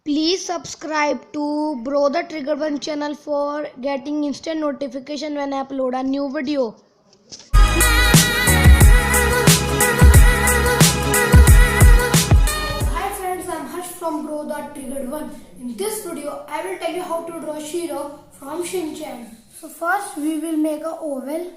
Please subscribe to Bro the Trigger One channel for getting instant notification when I upload a new video. Hi friends, I'm Harsh from Bro the Triggered One. In this video, I will tell you how to draw Shiro from Shinchan. So first, we will make a oval.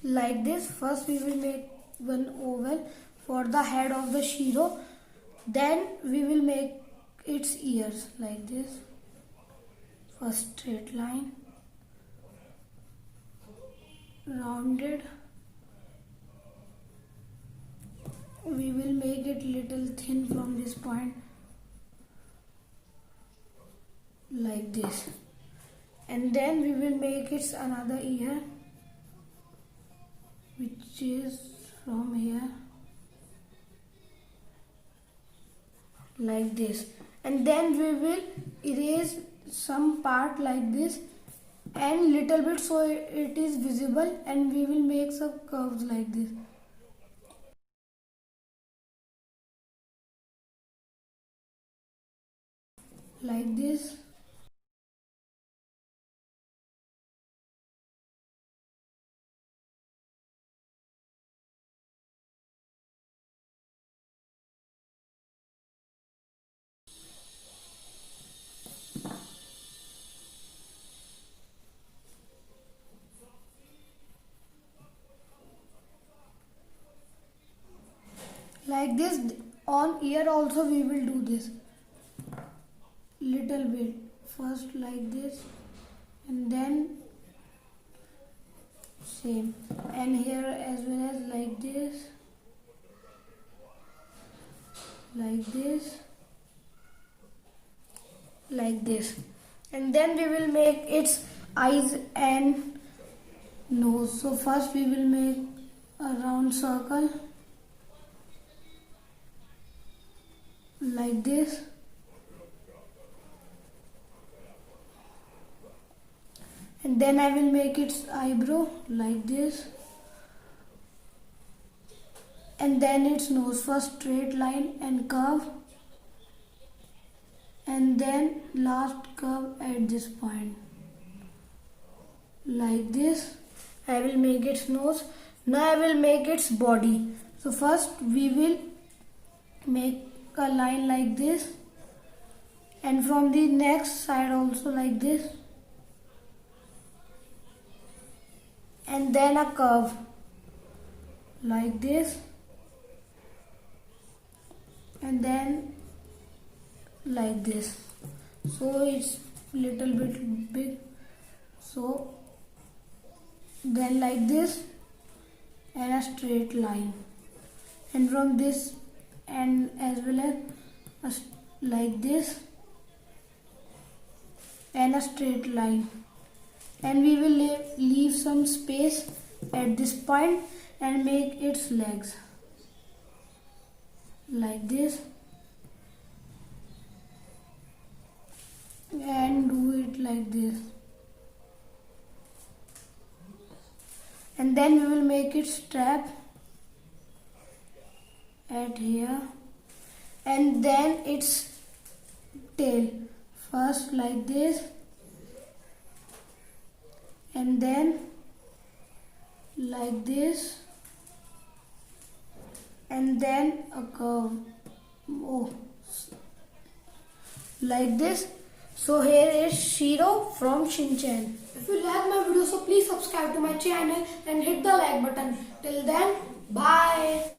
Like this. First, we will make one oval for the head of the Shiro. Then we will make its ears like this. First straight line, rounded. We will make it little thin from this point like this, and then we will make its another ear, which is from here like this, and then we will erase some part like this and little bit so it is visible, and we will make some curves like this. Like this. Like this. On ear also we will do this little bit. First like this, and then same, and here as well as like this, like this, like this, and then we will make its eyes and nose. So first we will make a round circle like this, and then I will make its eyebrow like this, and then its nose. First straight line and curve, and then last curve at this point like this. I will make its nose. Now I will make its body. So first we will make a line like this, and from the next side also like this, and then a curve like this, and then like this. So it's little bit big. So then like this, and a straight line, and from this and as well as like this, and a straight line, and we will leave some space at this point and make its legs like this, and do it like this, and then we will make its strap at here, and then its tail. First like this, and then like this, and then a curve like this. So here is Shiro from Shinchan. If you like my video, so please subscribe to my channel and hit the like button. Till then, bye.